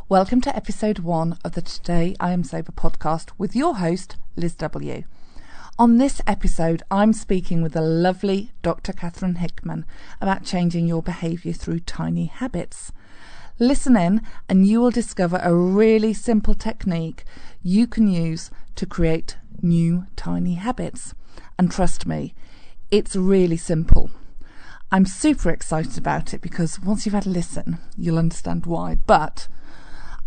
Welcome to episode 1 of the Today I Am Sober podcast with your host, Liz W. On this episode, I'm speaking with the lovely Dr Katherine Hickman about changing your behaviour through tiny habits. Listen in and you will discover a really simple technique you can use to create new tiny habits. And trust me, it's really simple. I'm super excited about it because once you've had a listen, you'll understand why. But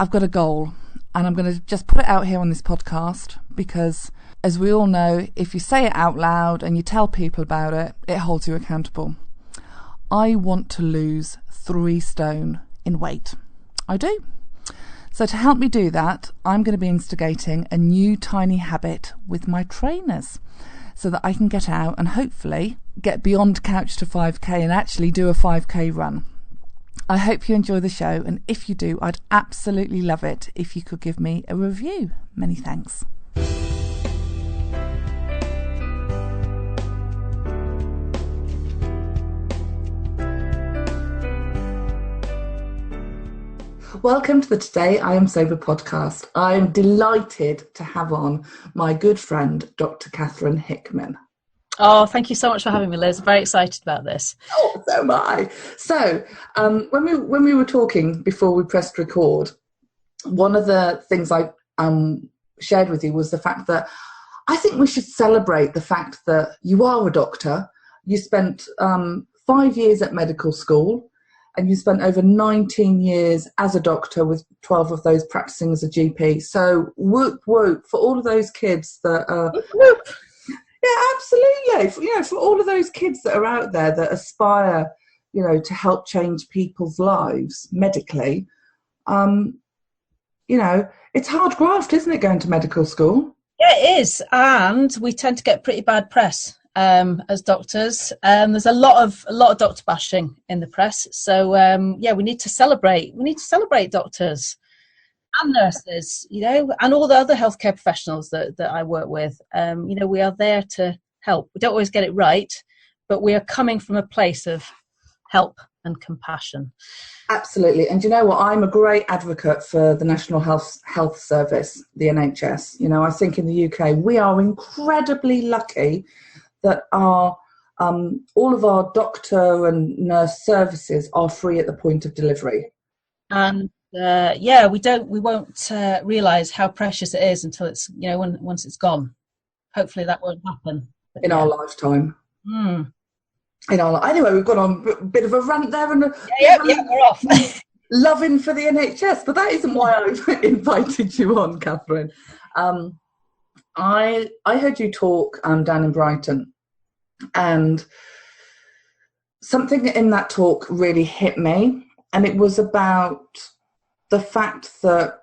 I've got a goal and I'm going to just put it out here on this podcast because, as we all know, if you say it out loud and you tell people about it, it holds you accountable. I want to lose 3 stone in weight. I do. So to help me do that, I'm going to be instigating a new tiny habit with my trainers so that I can get out and hopefully get beyond couch to 5k and actually do a 5k run. I hope you enjoy the show, and if you do, I'd absolutely love it if you could give me a review. Many thanks. Welcome to the Today I Am Sober podcast. I'm delighted to have on my good friend, Dr Katherine Hickman. Oh, thank you so much for having me, Liz. I'm very excited about this. Oh, so am I. So, when we were talking before we pressed record, one of the things I shared with you was the fact that I think we should celebrate the fact that you are a doctor. You spent 5 years at medical school, and you spent over 19 years as a doctor, with 12 of those practicing as a GP. So, whoop whoop for all of those kids that are. Yeah, absolutely. For all of those kids that are out there that aspire, to help change people's lives medically, it's hard graft, isn't it, going to medical school? Yeah, it is. And we tend to get pretty bad press as doctors. There's a lot of doctor bashing in the press. So, we need to celebrate. We need to celebrate doctors and nurses, and all the other healthcare professionals that I work with. We are there to help. We don't always get it right, but we are coming from a place of help and compassion. Absolutely. And you know what? I'm a great advocate for the National Health Service, the NHS. I think in the UK, we are incredibly lucky that all of our doctor and nurse services are free at the point of delivery. And we won't realise how precious it is until it's, once it's gone. Hopefully that won't happen. In our lifetime. Anyway, we've gone on a bit of a rant there. And we're off. Loving for the NHS, but that isn't why I've invited you on, Katherine. I heard you talk down in Brighton, and something in that talk really hit me, and it was about the fact that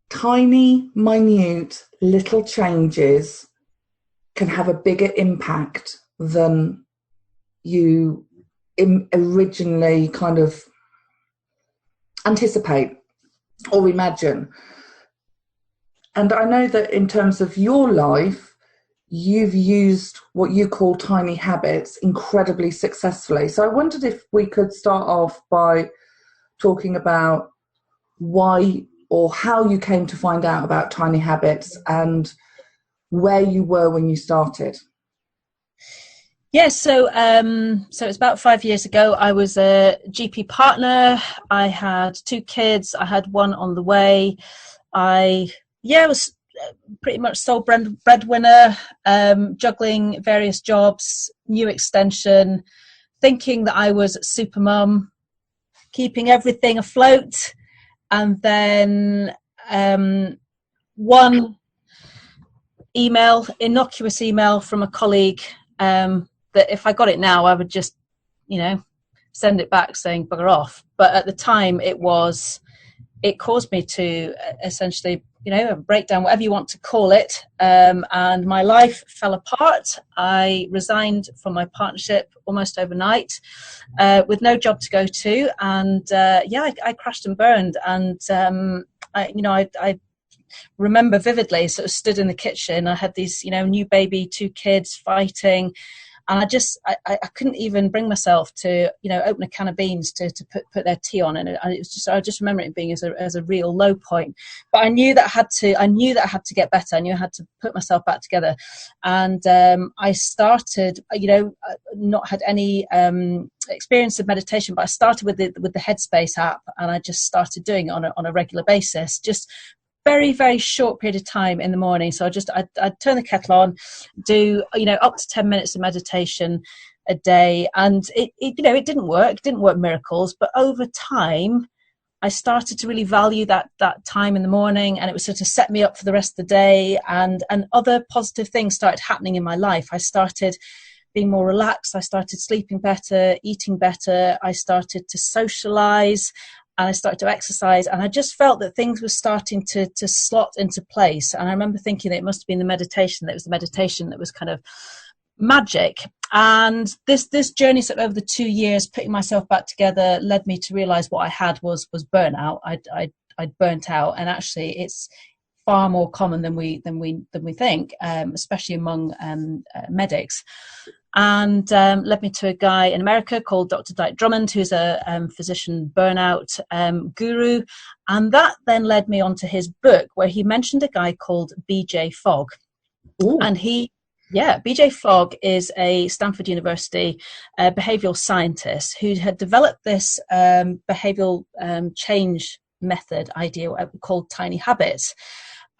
tiny, minute, little changes can have a bigger impact than you originally kind of anticipate or imagine. And I know that in terms of your life, you've used what you call tiny habits incredibly successfully. So I wondered if we could start off by talking about why or how you came to find out about tiny habits and where you were when you started. Yes, so it's about 5 years ago. I was a GP partner. I had 2 kids. I had one on the way. I was pretty much sole breadwinner, juggling various jobs, new extension, thinking that I was super mum, keeping everything afloat. And then one innocuous email from a colleague that if I got it now, I would just, send it back saying bugger off. But at the time it caused me to essentially, a breakdown, whatever you want to call it. And my life fell apart. I resigned from my partnership almost overnight with no job to go to. And I crashed and burned. And I remember vividly, sort of stood in the kitchen. I had these, new baby, 2 kids fighting. And I couldn't even bring myself to, open a can of beans to put their tea on. And it was just, I just remember it being as a real low point. But I knew that I had to get better. I knew I had to put myself back together. And I started, not had any experience of meditation, but I started with the Headspace app, and I just started doing it on a regular basis, just very, very short period of time in the morning. So I'd turn the kettle on, do, up to 10 minutes of meditation a day. And it didn't work miracles, but over time, I started to really value that time in the morning, and it was sort of set me up for the rest of the day, and other positive things started happening in my life. I started being more relaxed. I started sleeping better, eating better. I started to socialize, and I started to exercise, and I just felt that things were starting to slot into place. And I remember thinking that it must have been the meditation that was kind of magic. And this journey sort of over the 2 years, putting myself back together, led me to realize what I had was burnout. I'd burnt out, and actually it's far more common than we think, especially among medics. And led me to a guy in America called Dr. Drummond, who's a physician burnout guru. And that then led me onto his book, where he mentioned a guy called BJ Fogg. Ooh. And BJ Fogg is a Stanford University behavioral scientist who had developed this behavioral change method idea called tiny habits.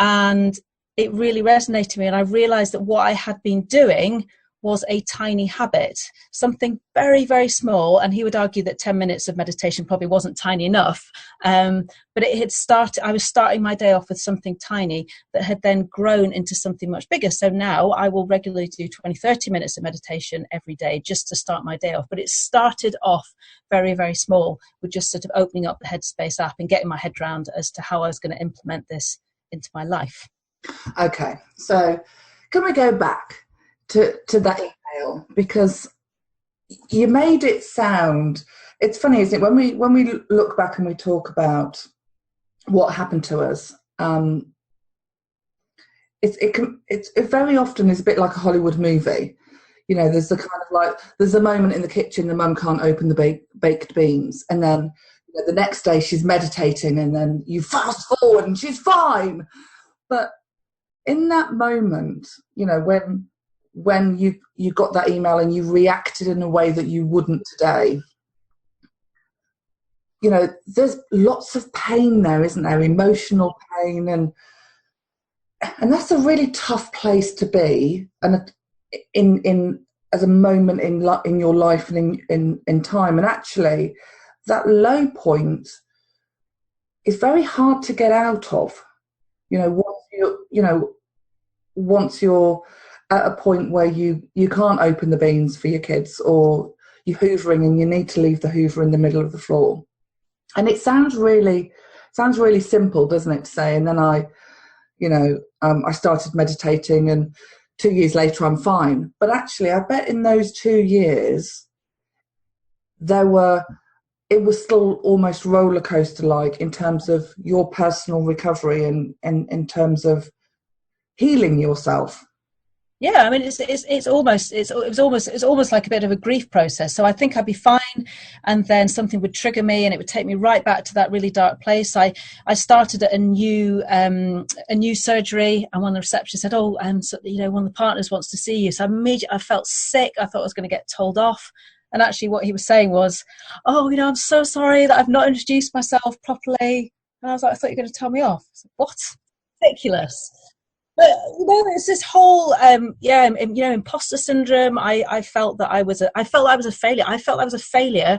And it really resonated with me. And I realized that what I had been doing was a tiny habit, something very, very small. And he would argue that 10 minutes of meditation probably wasn't tiny enough. But I was starting my day off with something tiny that had then grown into something much bigger. So now I will regularly do 20, 30 minutes of meditation every day just to start my day off. But it started off very, very small, with just sort of opening up the Headspace app and getting my head around as to how I was going to implement this into my life. Okay. So can we go back to that email, because you made it sound, it's funny, isn't it, when we look back and we talk about what happened to us, it very often is a bit like a Hollywood movie. There's the kind of there's a moment in the kitchen, the mum can't open the baked beans, and then the next day she's meditating, and then you fast forward and she's fine. But in that moment, when you got that email and you reacted in a way that you wouldn't today, there's lots of pain there, isn't there? Emotional pain, and that's a really tough place to be, and in as a moment in your life and in time. And actually, that low point is very hard to get out of. Once you're at a point where you can't open the beans for your kids, or you're hoovering and you need to leave the hoover in the middle of the floor. And it sounds really simple, doesn't it, to say? And then I started meditating, and 2 years later I'm fine. But actually, I bet in those 2 years it was still almost roller coaster like in terms of your personal recovery and in terms of healing yourself. Yeah, I mean, it's almost like a bit of a grief process. So I think I'd be fine, and then something would trigger me, and it would take me right back to that really dark place. I started at a new surgery, and one of the receptionists said, "Oh, so, one of the partners wants to see you." So I felt sick. I thought I was going to get told off, and actually, what he was saying was, "Oh, I'm so sorry that I've not introduced myself properly." And I was like, "I thought you were going to tell me off." I was like, what? Ridiculous. But it's this whole imposter syndrome. I felt that I was a failure. I felt I was a failure.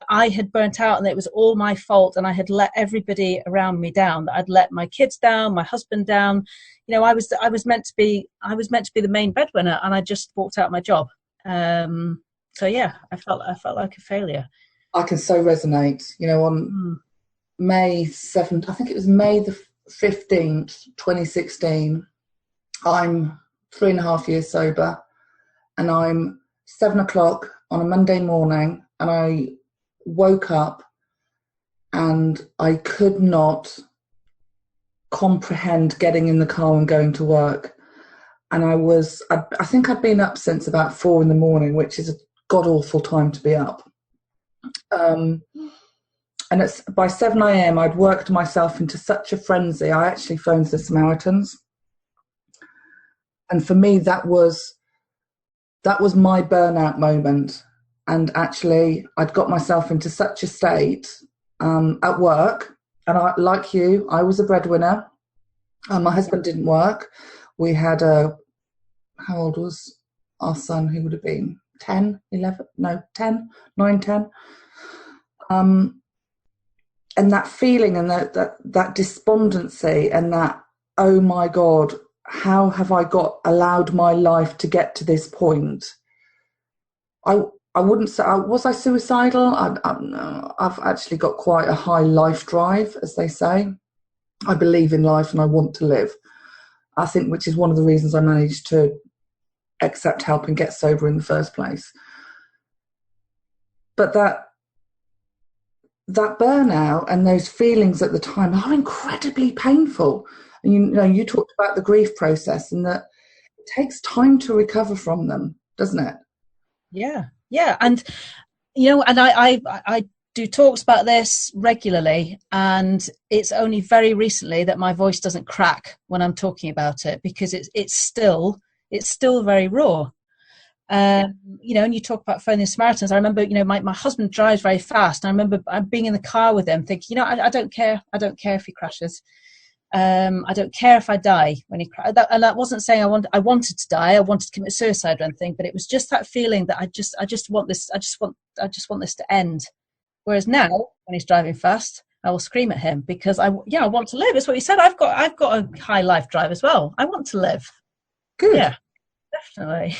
I had burnt out, and it was all my fault, and I had let everybody around me down. That I'd let my kids down, my husband down. I was meant to be the main breadwinner, and I just walked out of my job. So yeah, I felt like a failure. I can so resonate. On May 7th, I think it was May the 15th, 2016. I'm 3.5 years sober, and I'm 7 o'clock on a Monday morning, and I woke up and I could not comprehend getting in the car and going to work. and I think I'd been up since about 4 a.m, which is a god awful time to be up. And it's by 7 a.m. I'd worked myself into such a frenzy. I actually phoned the Samaritans, and for me that was my burnout moment. And actually, I'd got myself into such a state at work, and like you, I was a breadwinner. My husband didn't work. We had how old was our son? Who would have been 10, 11? No, 10, 9, 10. And that feeling and that despondency and that, oh my God, how have I allowed my life to get to this point? I wouldn't say, was I suicidal? I've actually got quite a high life drive, as they say. I believe in life and I want to live. I think, which is one of the reasons I managed to accept help and get sober in the first place. But that burnout and those feelings at the time are incredibly painful. And you talked about the grief process, and that it takes time to recover from them, doesn't it? Yeah. And, and I do talks about this regularly, and it's only very recently that my voice doesn't crack when I'm talking about it, because it's still very raw. And you talk about phoning the Samaritans. I remember, my husband drives very fast. And I remember being in the car with him thinking, I don't care. I don't care if he crashes. I don't care if I die when he crashes. And that wasn't saying I wanted to die. I wanted to commit suicide or anything, but it was just that feeling that I just want this. I just want this to end. Whereas now, when he's driving fast, I will scream at him because I want to live. It's what he said. I've got a high life drive as well. I want to live. Good. Yeah, definitely.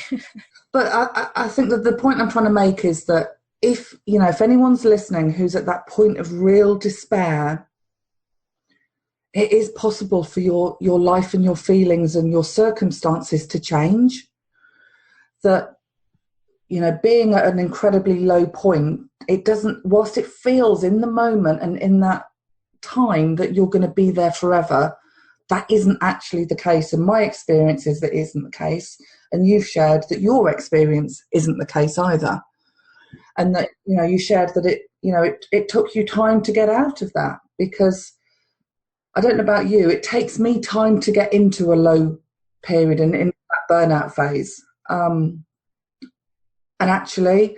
But I think that the point I'm trying to make is that if anyone's listening who's at that point of real despair, it is possible for your life and your feelings and your circumstances to change. That, being at an incredibly low point, it doesn't, whilst it feels in the moment and in that time that you're going to be there forever, that isn't actually the case. And my experience is that isn't the case. And you've shared that your experience isn't the case either. And that, you shared that it took you time to get out of that, because I don't know about you, it takes me time to get into a low period and in that burnout phase. And actually,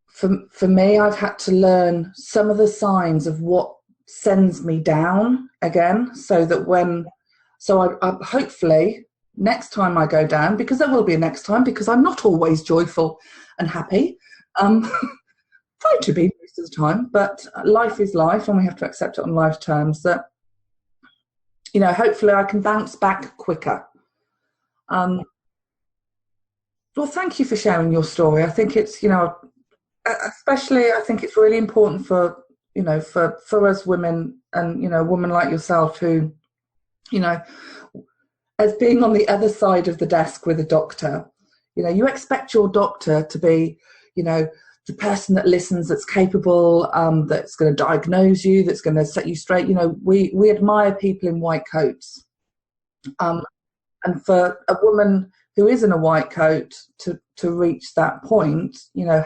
for me, I've had to learn some of the signs of what sends me down again, so that I hopefully next time I go down, because there will be a next time, because I'm not always joyful and happy. Try to be most of the time, but life is life and we have to accept it on life terms. That, hopefully I can bounce back quicker. Well, thank you for sharing your story. I think it's, especially I think it's really important for us women, and, a woman like yourself who, as being on the other side of the desk with a doctor, you expect your doctor to be, the person that listens, that's capable, that's going to diagnose you, that's going to set you straight. We admire people in white coats. And for a woman who is in a white coat to reach that point,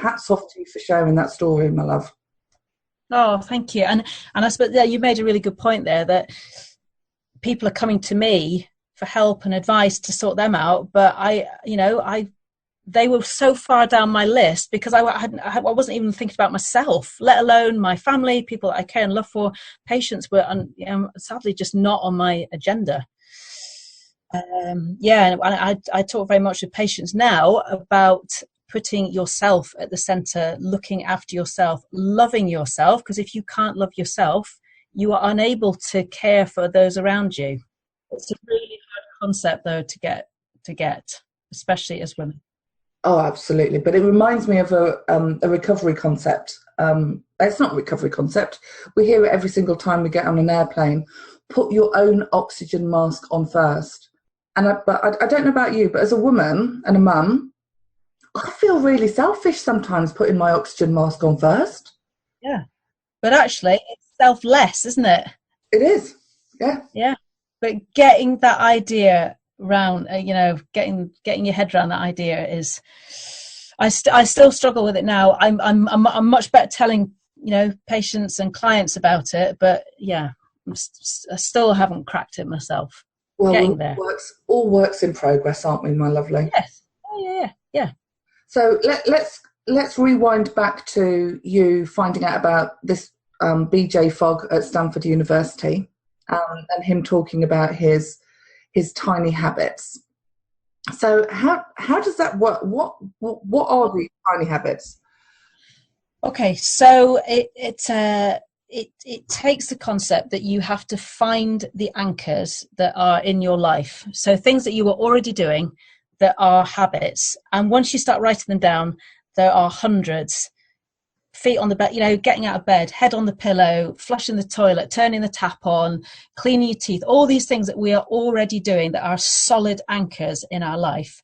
hats off to you for sharing that story, my love. Oh, thank you. And I suppose you made a really good point there, that people are coming to me for help and advice to sort them out. But they were so far down my list because I wasn't even thinking about myself, let alone my family, people that I care and love for. Patients were, sadly, just not on my agenda. And I talk very much with patients now about putting yourself at the center, looking after yourself, loving yourself, because if you can't love yourself, you are unable to care for those around you. It's a really hard concept, though, to get, especially as women. Oh, absolutely. But it reminds me of a recovery concept. It's not a recovery concept. We hear it every single time we get on an airplane. Put your own oxygen mask on first. But I don't know about you, but as a woman and a mum, I feel really selfish sometimes putting my oxygen mask on first. Yeah. But actually, it's selfless, isn't it? It is. Yeah. Yeah. But getting that idea around, getting your head around that idea is, I still struggle with it now. I'm much better telling, patients and clients about it, but yeah, I still haven't cracked it myself. Well, Getting there. All works in progress, aren't we, my lovely? Yes. Oh, yeah. So let's rewind back to you finding out about this BJ Fogg at Stanford University, and him talking about his tiny habits. So how does that work? What are these tiny habits? Okay, so it takes the concept that you have to find the anchors that are in your life. So things that you were already doing that are habits. And once you start writing them down, there are hundreds. Feet on the bed, getting out of bed, head on the pillow, flushing the toilet, turning the tap on, cleaning your teeth, all these things that we are already doing that are solid anchors in our life.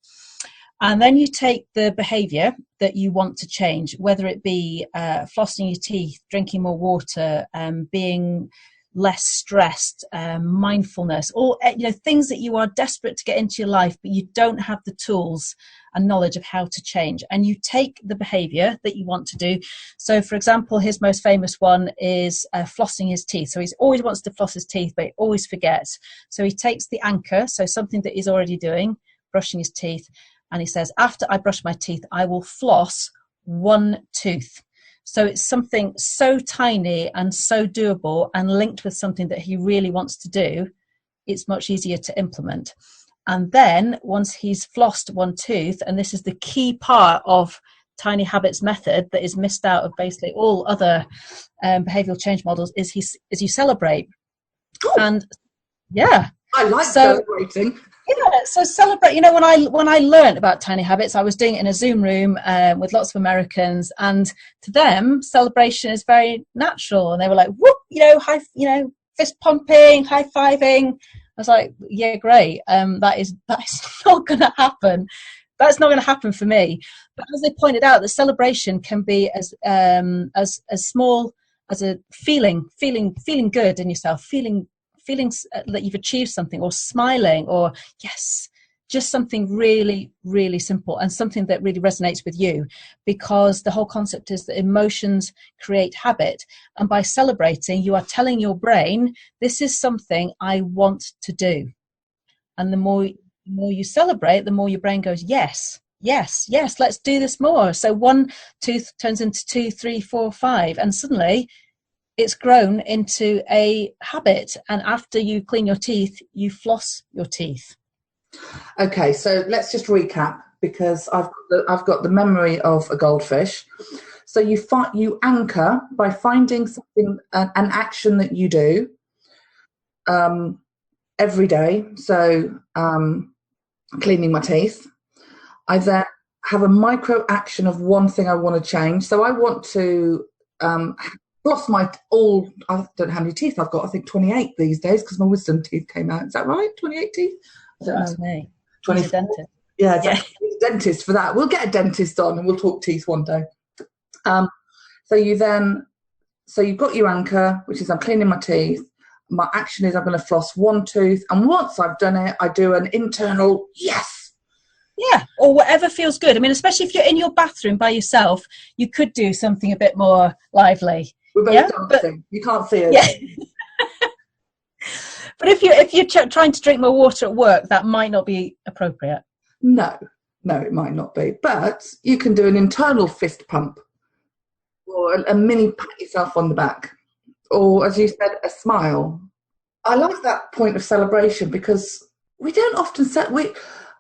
And then you take the behavior that you want to change, whether it be flossing your teeth, drinking more water, being less stressed, mindfulness, or things that you are desperate to get into your life, but you don't have the tools and knowledge of how to change. And you take the behavior that you want to do. So, for example, his most famous one is flossing his teeth. So he always wants to floss his teeth, but he always forgets. So he takes the anchor, so something that he's already doing, brushing his teeth, and he says, after I brush my teeth, I will floss one tooth. So it's something so tiny and so doable and linked with something that he really wants to do. It's much easier to implement. And then once he's flossed one tooth, and this is the key part of Tiny Habits method that is missed out of basically all other behavioral change models, is you celebrate. Oh, and yeah, I like celebrating. Yeah, so celebrate. When I learned about Tiny Habits, I was doing it in a Zoom room with lots of Americans, and to them, celebration is very natural. And they were like, "Whoop!" Fist pumping, high fiving. I was like, "Yeah, great. That is not going to happen. That's not going to happen for me." But as they pointed out, the celebration can be as small as a feeling good in yourself, feelings that you've achieved something, or smiling, or yes, just something really, really simple and something that really resonates with you, because the whole concept is that emotions create habit. And by celebrating, you are telling your brain, this is something I want to do. And the more you celebrate, the more your brain goes, yes, let's do this more. So one tooth turns into 2, 3, 4, 5, and suddenly it's grown into a habit. And after you clean your teeth, you floss your teeth. Okay, so let's just recap, because I've got the memory of a goldfish. So you anchor by finding something, an action that you do every day. So cleaning my teeth. I then have a micro action of one thing I want to change. So I want to floss I don't know how many teeth I've got. I think 28 these days, because my wisdom teeth came out. Is that right? 28 teeth? I don't know. Me. 24. Dentist. Yeah, exactly. Yeah. Dentist for that. We'll get a dentist on and we'll talk teeth one day. So you've got your anchor, which is I'm cleaning my teeth. My action is I'm going to floss one tooth. And once I've done it, I do an internal yes. Yeah, or whatever feels good. I mean, especially if you're in your bathroom by yourself, you could do something a bit more lively. We're both dancing. You can't see it. Yeah. But if you're trying to drink more water at work, that might not be appropriate. No, it might not be. But you can do an internal fist pump, or a mini pat yourself on the back, or, as you said, a smile. I like that point of celebration, because we don't often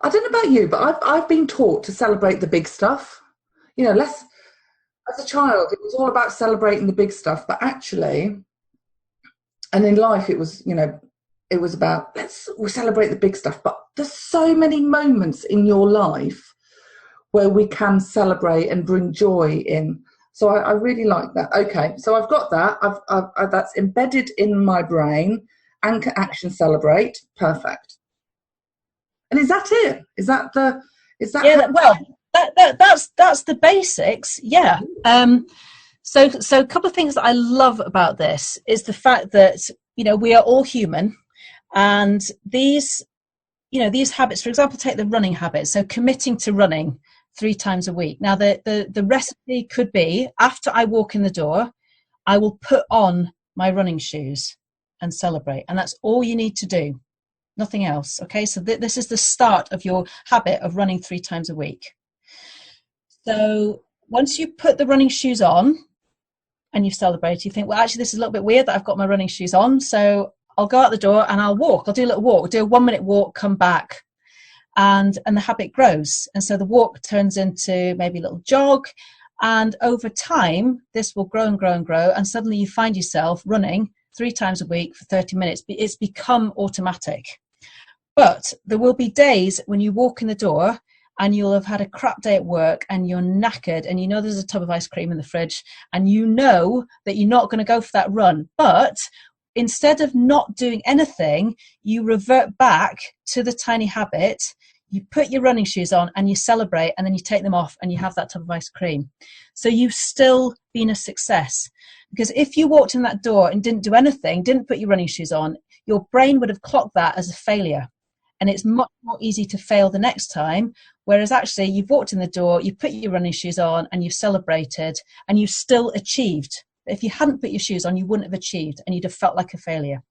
I don't know about you, but I've been taught to celebrate the big stuff. As a child, it was all about celebrating the big stuff, but actually, and in life, it was about we celebrate the big stuff. But there's so many moments in your life where we can celebrate and bring joy in. So I really like that. Okay, so I've got that. I've that's embedded in my brain. Anchor, action, celebrate. Perfect. And is that it? That's the basics. Yeah. So a couple of things that I love about this is the fact that we are all human, and these these habits, for example, take the running habit. So committing to running 3 times a week. Now, the recipe could be, after I walk in the door, I will put on my running shoes and celebrate. And that's all you need to do. Nothing else. Okay. So this is the start of your habit of running 3 times a week. So once you put the running shoes on and you celebrate, you think, well, actually, this is a little bit weird that I've got my running shoes on. So I'll go out the door and I'll walk. I'll do a little walk, do a 1-minute walk, come back. And the habit grows. And so the walk turns into maybe a little jog. And over time, this will grow and grow and grow. And suddenly you find yourself running 3 times a week for 30 minutes. It's become automatic. But there will be days when you walk in the door and you'll have had a crap day at work and you're knackered and you know there's a tub of ice cream in the fridge and you know that you're not going to go for that run. But instead of not doing anything, you revert back to the tiny habit. You put your running shoes on and you celebrate, and then you take them off and you have that tub of ice cream. So you've still been a success. Because if you walked in that door and didn't do anything, didn't put your running shoes on, your brain would have clocked that as a failure. And it's much more easy to fail the next time. Whereas actually you've walked in the door, you put your running shoes on and you've celebrated and you've still achieved. If you hadn't put your shoes on, you wouldn't have achieved and you'd have felt like a failure.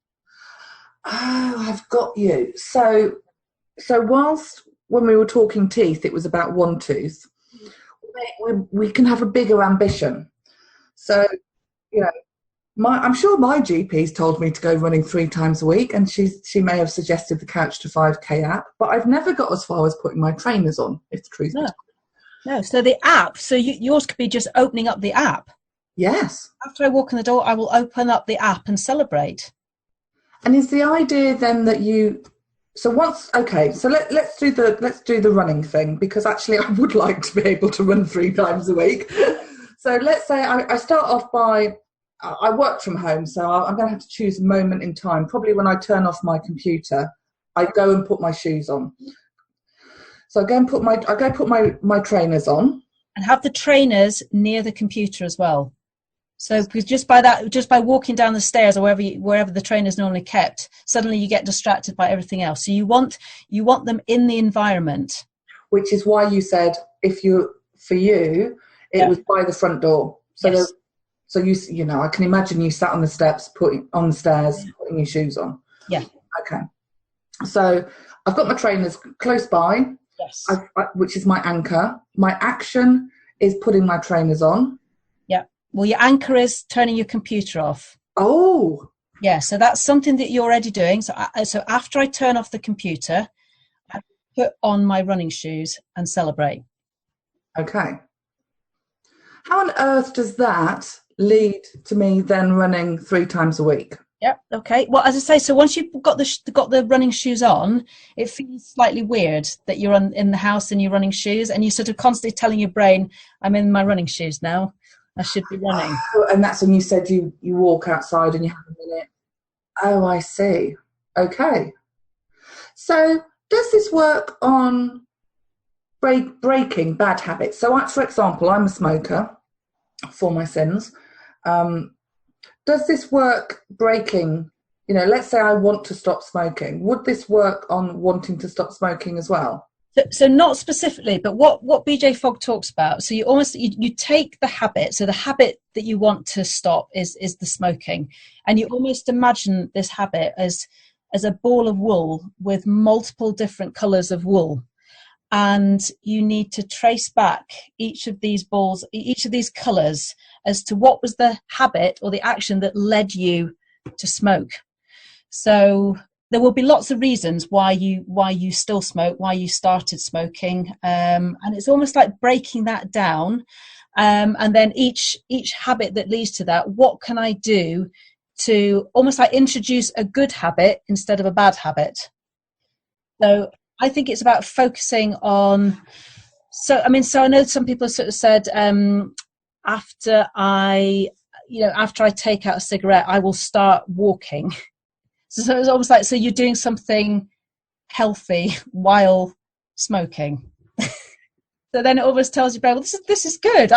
Oh, I've got you. So whilst when we were talking teeth, it was about one tooth, we can have a bigger ambition. So, I'm sure my GP's told me to go running 3 times a week, and she may have suggested the Couch to 5K app, but I've never got as far as putting my trainers on, if the truth is. No, so the app, yours could be just opening up the app. Yes. After I walk in the door, I will open up the app and celebrate. And is the idea then that so let's do the running thing, because actually I would like to be able to run 3 times a week. So let's say I start off by, I work from home, so I'm going to have to choose a moment in time. Probably when I turn off my computer, I go and put my shoes on. So I go and put my trainers on. And have the trainers near the computer as well. So because just by walking down the stairs or wherever the trainer's normally kept, suddenly you get distracted by everything else. So you want them in the environment. Which is why you said for you, it was by the front door. So yes. So I can imagine you sat on the steps, putting your shoes on. Yeah. Okay. So I've got my trainers close by. Yes. Which is my anchor. My action is putting my trainers on. Yeah. Well, your anchor is turning your computer off. Oh. Yeah. So that's something that you're already doing. So after I turn off the computer, I put on my running shoes and celebrate. Okay. How on earth does that lead to me then running 3 times a week? Yep. Okay. Well, as I say, so once you've got the running shoes on, it feels slightly weird that you're in the house in your running shoes, and you're sort of constantly telling your brain, "I'm in my running shoes now. I should be running." Oh, and that's when you said you walk outside and you have a minute. Oh, I see. Okay. So does this work on breaking bad habits? So, for example, I'm a smoker for my sins. Does this work breaking, let's say I want to stop smoking. Would this work on wanting to stop smoking as well? So not specifically, but what BJ Fogg talks about, so you take the habit, so the habit that you want to stop is the smoking, and you almost imagine this habit as a ball of wool with multiple different colours of wool. And you need to trace back each of these balls, each of these colours, as to what was the habit or the action that led you to smoke. So there will be lots of reasons why you still smoke, why you started smoking, and it's almost like breaking that down. And then each habit that leads to that, what can I do to almost like introduce a good habit instead of a bad habit? So I think it's about focusing on. So I know some people have sort of said, after I take out a cigarette, I will start walking. So it's almost like, so you're doing something healthy while smoking. So then it always tells your brain, well, this is good.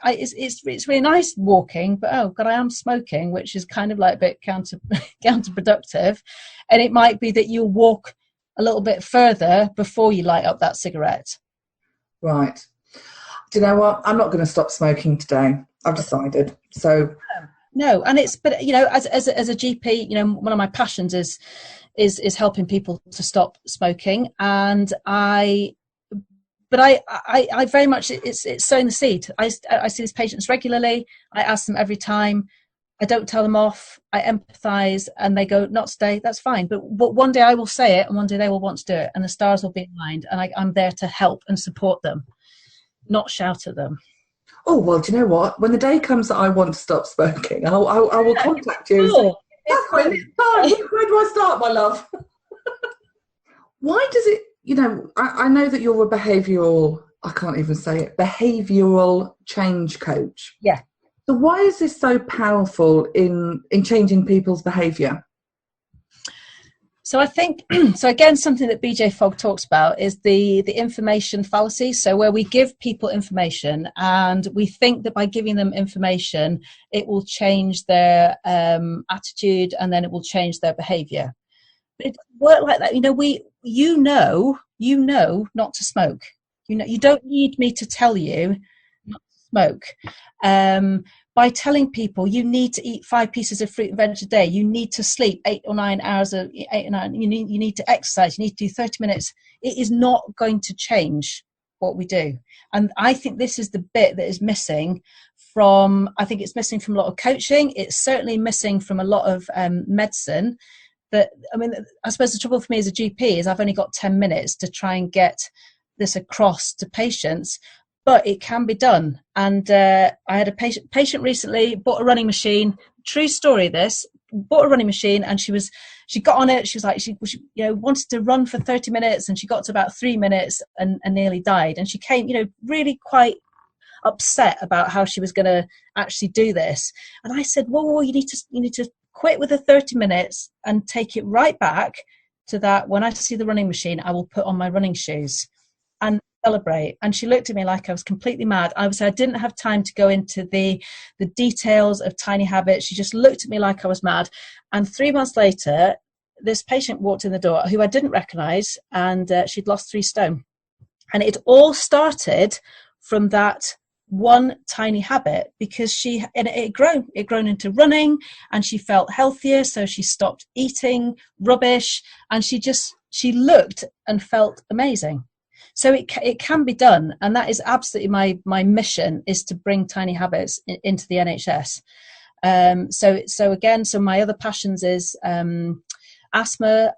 It's really nice walking, but oh God, I am smoking, which is kind of like a bit counterproductive. And it might be that you'll walk a little bit further before you light up that cigarette. Right. Do you know what? I'm not going to stop smoking today. I've decided. So no, and but you know, as a GP, you know, one of my passions is helping people to stop smoking, and I very much, it's sowing the seed. I see these patients regularly. I ask them every time. I don't tell them off. I empathise, and they go, "Not today." That's fine, but one day I will say it, and one day they will want to do it, and the stars will be aligned, and I'm there to help and support them, not shout at them. Oh, well, do you know what? When the day comes that I want to stop smoking, I will contact you. Cool. That's when it's time. Where do I start, my love? Why does it, you know, I know that you're a behavioural, I can't even say it, behavioural change coach. Yeah. So why is this so powerful in changing people's behaviour? So I think, so again, something that BJ Fogg talks about is the information fallacy. So where we give people information and we think that by giving them information, it will change their attitude, and then it will change their behaviour. But it doesn't work like that. You know not to smoke. You don't need me to tell you not to smoke. By telling people you need to eat 5 pieces of fruit and veg a day, you need to sleep 8 or 9 hours, you need to exercise, you need to do 30 minutes, it is not going to change what we do. And I think this is the bit that is missing I think it's missing from a lot of coaching. It's certainly missing from a lot of medicine. I suppose the trouble for me as a GP is I've only got 10 minutes to try and get this across to patients. But it can be done. And I had a patient recently, bought a running machine. True story, this. Bought a running machine, and she got on it. She was like, she wanted to run for 30 minutes, and she got to about 3 minutes and nearly died. And she came, really quite upset about how she was going to actually do this. And I said, whoa, you need to quit with the 30 minutes and take it right back to that. When I see the running machine, I will put on my running shoes and celebrate. And she looked at me like I was completely mad. I didn't have time to go into the details of tiny habits. She just looked at me like I was mad. And 3 months later, this patient walked in the door who I didn't recognize, and she'd lost 3 stone. And it all started from that one tiny habit, because it grown into running, and she felt healthier, so she stopped eating rubbish, and she looked and felt amazing. So it can be done, and that is absolutely my mission, is to bring tiny habits into the NHS. So my other passions is asthma.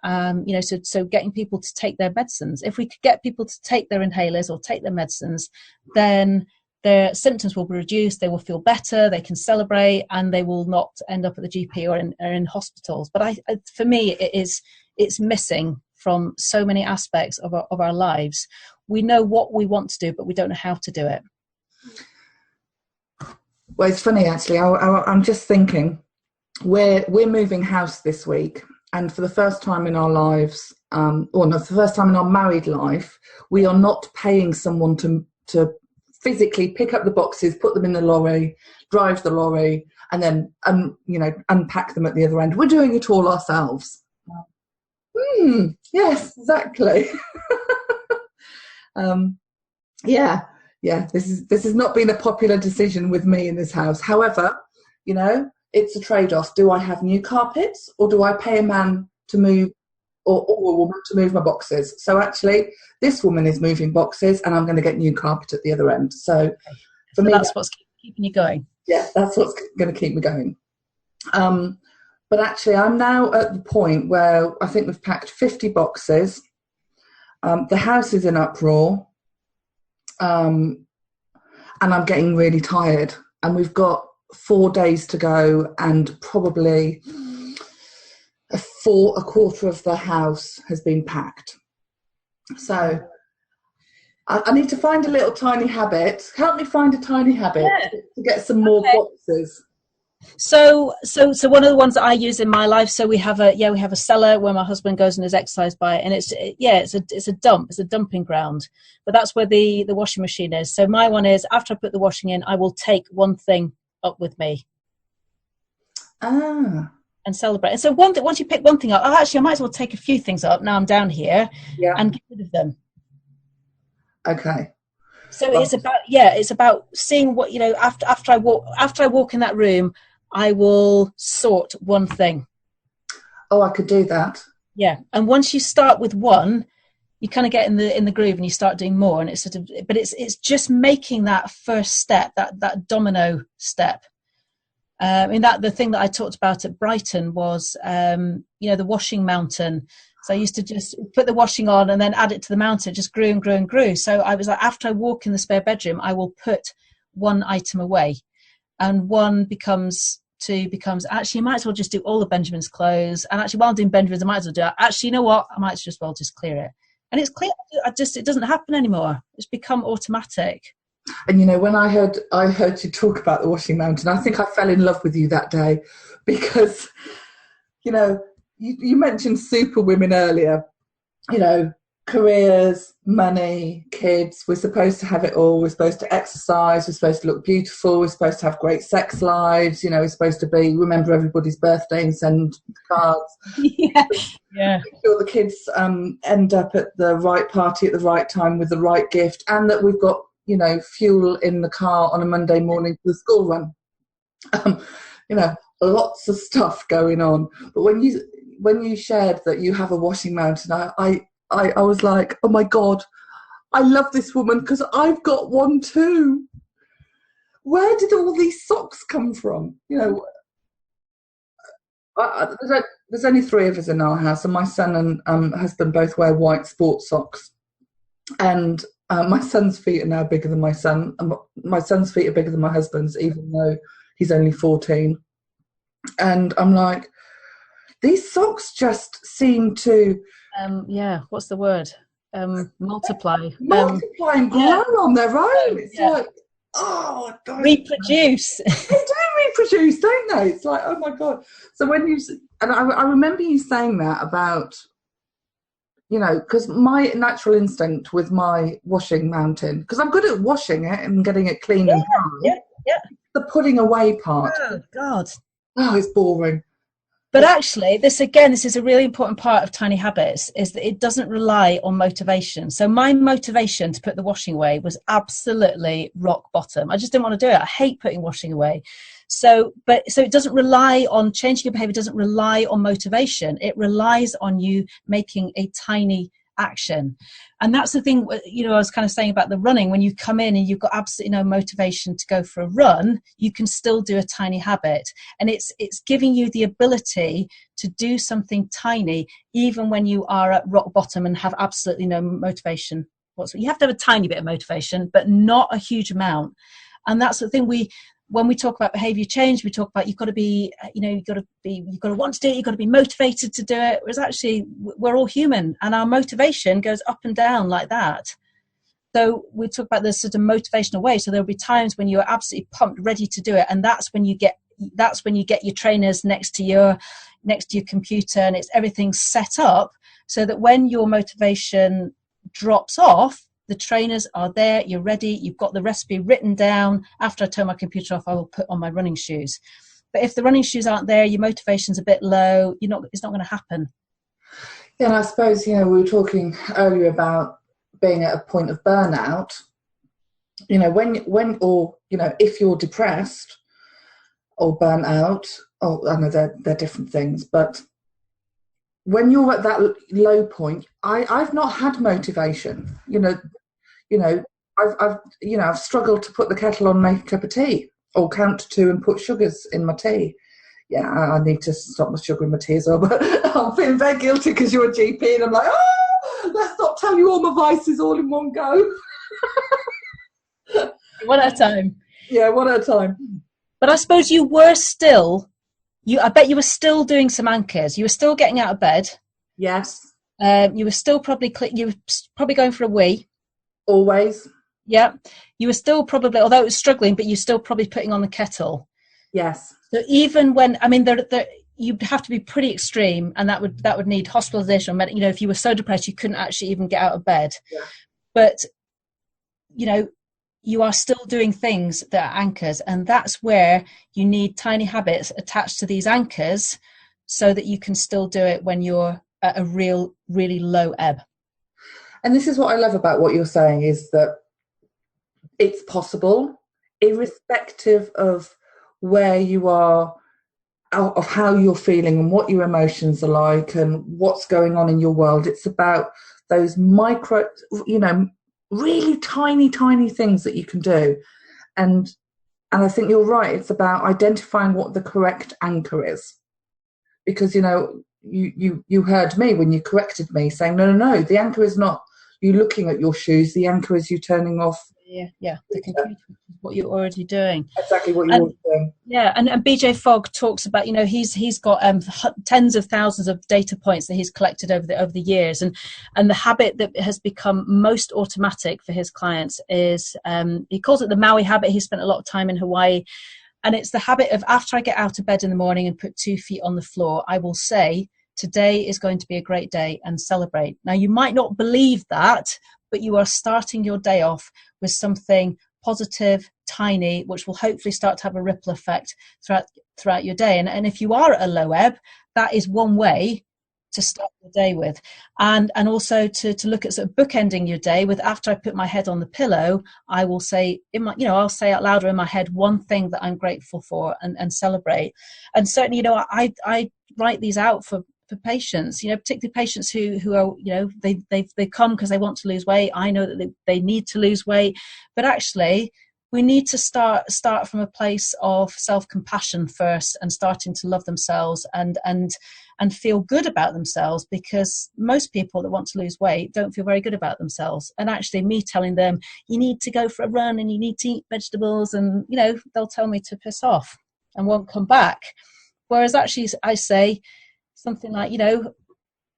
So getting people to take their medicines. If we could get people to take their inhalers or take their medicines, then their symptoms will be reduced. They will feel better. They can celebrate, and they will not end up at the GP or in hospitals. But for me, it's missing from so many aspects of our lives. We know what we want to do, but we don't know how to do it. Well, it's funny, actually. I'm just thinking, we're moving house this week, and for the first time in our lives, for the first time in our married life, we are not paying someone to physically pick up the boxes, put them in the lorry, drive the lorry, and then unpack them at the other end. We're doing it all ourselves. Yes, exactly. This has not been a popular decision with me in this house. However, it's a trade-off. Do I have new carpets, or do I pay a man to move, or a woman to move my boxes? So actually, this woman is moving boxes, and I'm going to get new carpet at the other end. So for me, that's what's keeping you going. Yeah, that's what's going to keep me going. But actually, I'm now at the point where I think we've packed 50 boxes. The house is in uproar. And I'm getting really tired. And we've got 4 days to go, and probably a quarter of the house has been packed. So I need to find a little tiny habit. Help me find a tiny habit to get some more boxes. So one of the ones that I use in my life. So we have a cellar where my husband goes and has exercise by, and it's a dumping ground. But that's where the washing machine is. So my one is, after I put the washing in, I will take one thing up with me. And and celebrate. And so once you pick one thing up, oh, actually, I might as well take a few things up now I'm down here and get rid of them. Okay. So it's about seeing what, after I walk in that room, I will sort one thing. Oh, I could do that. Yeah. And once you start with one, you kind of get in the groove and you start doing more, and it's just making that first step, that domino step. The thing that I talked about at Brighton was, the washing mountain. So I used to just put the washing on and then add it to the mountain. It just grew and grew and grew. So I was like, after I walk in the spare bedroom, I will put one item away, and one becomes two, becomes, actually, you might as well just do all of Benjamin's clothes. And actually, while I'm doing Benjamin's, I might as well do it. Actually, you know what? I might as well just clear it. And it's clear. It doesn't happen anymore. It's become automatic. And when I heard you talk about the washing mountain, I think I fell in love with you that day, because you mentioned super women earlier. Careers, money, kids. We're supposed to have it all. We're supposed to exercise. We're supposed to look beautiful. We're supposed to have great sex lives. We're supposed to remember everybody's birthday and send cards. Yeah. Make sure the kids end up at the right party at the right time with the right gift, and that we've got fuel in the car on a Monday morning for the school run. Lots of stuff going on. But when you shared that you have a washing mountain, I was like, oh my God, I love this woman, because I've got one too. Where did all these socks come from? There's only 3 of us in our house, and my son and husband both wear white sports socks. And my son's feet are now bigger than my son. My son's feet are bigger than my husband's, even though he's only 14. And I'm like, these socks just seem to... what's the word? Multiply. Multiply and grow on their own. It's like, oh, God. Reproduce. They do reproduce, don't they? It's like, oh my God. So I remember you saying that about, because my natural instinct with my washing mountain, because I'm good at washing it and getting it clean and dry. Yeah. The putting away part. Oh, God. Oh, it's boring. But actually, this is a really important part of Tiny Habits, is that it doesn't rely on motivation. So my motivation to put the washing away was absolutely rock bottom. I just didn't want to do it. I hate putting washing away. So it doesn't rely on changing your behavior, doesn't rely on motivation. It relies on you making a tiny action. And that's the thing, I was kind of saying about the running. When you come in and you've got absolutely no motivation to go for a run, you can still do a tiny habit. And it's giving you the ability to do something tiny, even when you are at rock bottom and have absolutely no motivation whatsoever. You have to have a tiny bit of motivation, but not a huge amount. And that's the thing when we talk about behavior change, we talk about you've got to want to do it, you've got to be motivated to do it. Whereas actually, we're all human, and our motivation goes up and down like that. So we talk about this sort of motivational way. So there'll be times when you're absolutely pumped, ready to do it, and that's when you get your trainers next to your computer, and everything's set up so that when your motivation drops off, the trainers are there, you're ready, you've got the recipe written down. After I turn my computer off, I will put on my running shoes. But if the running shoes aren't there, your motivation's a bit low, it's not going to happen. Yeah, and I suppose, we were talking earlier about being at a point of burnout. If you're depressed or burnt out, I know they're different things, but when you're at that low point, I've not had motivation. I've struggled to put the kettle on, make a cup of tea, or count to 2 and put sugars in my tea. Yeah, I need to stop the sugar in my tea as well, but I'm feeling very guilty because you're a GP, and I'm like, let's not tell you all my vices all in one go. One at a time. Yeah, one at a time. But I suppose I bet you were still doing some anchors. You were still getting out of bed. Yes. You were still probably going for a wee. Always. Yeah. You were still probably, although it was struggling, but you're still probably putting on the kettle. Yes. So even when, you'd have to be pretty extreme, and that would need hospitalization. If you were so depressed you couldn't actually even get out of bed. Yeah. But you are still doing things that are anchors, and that's where you need tiny habits attached to these anchors so that you can still do it when you're at a really low ebb. And this is what I love about what you're saying, is that it's possible, irrespective of where you are, of how you're feeling and what your emotions are like and what's going on in your world. It's about those micro, really tiny things that you can do. And I think you're right. It's about identifying what the correct anchor is. Because, you heard me when you corrected me saying, no, the anchor is not you looking at your shoes. The anchor is you turning off. Yeah, the computer, what you're already doing. Exactly what you're doing. Yeah, and BJ Fogg talks about, he's got tens of thousands of data points that he's collected over the years, and the habit that has become most automatic for his clients is, he calls it the Maui habit. He spent a lot of time in Hawaii, and it's the habit of, after I get out of bed in the morning and put 2 feet on the floor, I will say, today is going to be a great day, and celebrate. Now, you might not believe that, but you are starting your day off with something positive, tiny, which will hopefully start to have a ripple effect throughout your day. And if you are at a low ebb, that is one way to start your day with. And also to look at sort of bookending your day with, after I put my head on the pillow, I will say I'll say out loud or in my head one thing that I'm grateful for, and celebrate. And certainly, I write these out for patients, particularly patients who are, they come because they want to lose weight. I know that they need to lose weight, but actually we need to start from a place of self-compassion first, and starting to love themselves and feel good about themselves, because most people that want to lose weight don't feel very good about themselves. And actually, me telling them you need to go for a run and you need to eat vegetables, and they'll tell me to piss off and won't come back. Whereas actually I say something like,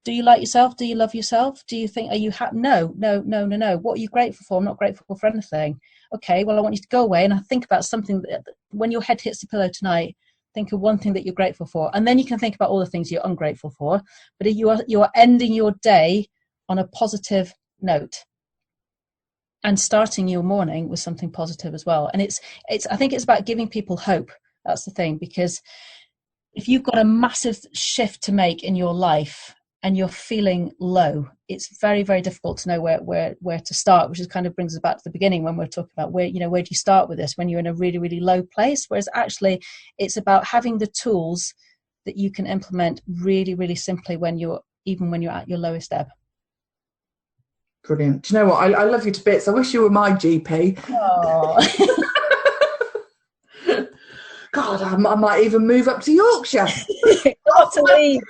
do you like yourself? Do you love yourself? Do you think, are you happy? No. What are you grateful for? I'm not grateful for anything. Okay, well, I want you to go away and think about something that, when your head hits the pillow tonight, think of one thing that you're grateful for. And then you can think about all the things you're ungrateful for. But you are ending your day on a positive note, and starting your morning with something positive as well. And I think it's about giving people hope. That's the thing, because if you've got a massive shift to make in your life and you're feeling low, it's very, very difficult to know where to start, which is kind of brings us back to the beginning when we're talking about where do you start with this when you're in a really, really low place. Whereas actually it's about having the tools that you can implement really, really simply when you're at your lowest ebb. Brilliant. Do you know what? I love you to bits. I wish you were my GP. Oh. God, I might even move up to Yorkshire. Got to leave.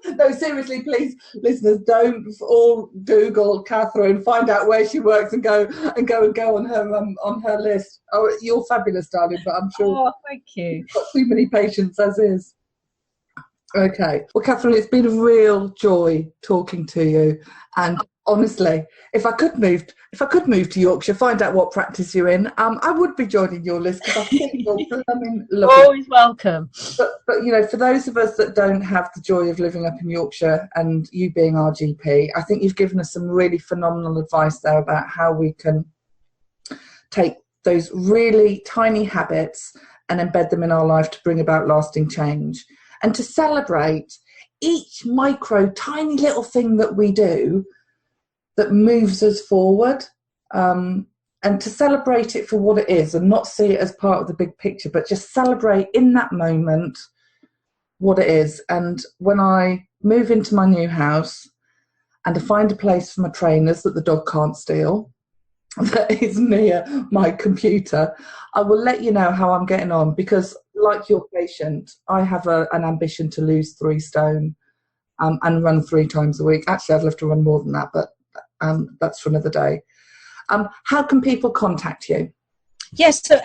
No, seriously, please, listeners, don't all Google Katherine, find out where she works, and go on her list. Oh, you're fabulous, darling, but I'm sure. Oh, thank you. You've got too many patients as is. Okay. Well, Katherine, it's been a real joy talking to you. And honestly, if I could move to Yorkshire, find out what practice you're in, I would be joining your list, because I think you're lovely. Always welcome. But for those of us that don't have the joy of living up in Yorkshire, and you being our GP, I think you've given us some really phenomenal advice there about how we can take those really tiny habits and embed them in our life to bring about lasting change, and to celebrate each micro, tiny little thing that we do that moves us forward, and to celebrate it for what it is, and not see it as part of the big picture, but just celebrate in that moment what it is. And when I move into my new house and I find a place for my trainers that the dog can't steal, that is near my computer, I will let you know how I'm getting on, because like your patient, I have an ambition to lose 3 stone and run 3 times a week. Actually, I'd love to run more than that, but that's for another day. How can people contact you? Yes, so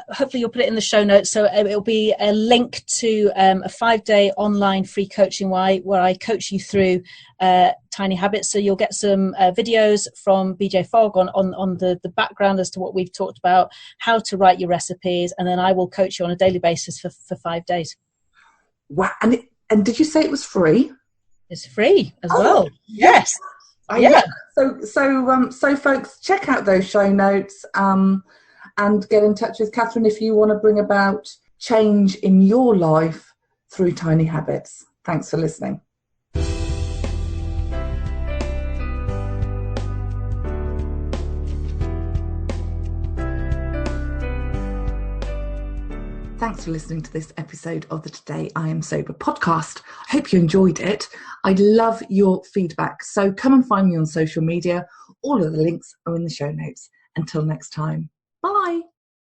hopefully you'll put it in the show notes. So it'll be a link to a 5-day online free coaching where I coach you through tiny habits. So you'll get some videos from BJ Fogg on the background as to what we've talked about, how to write your recipes, and then I will coach you on a daily basis for 5 days. Wow! And did you say it was free? It's free as well. Yes. Yeah. So folks, check out those show notes. And get in touch with Katherine if you want to bring about change in your life through tiny habits. Thanks for listening. Thanks for listening to this episode of the Today I Am Sober podcast. I hope you enjoyed it. I'd love your feedback. So come and find me on social media. All of the links are in the show notes. Until next time, bye.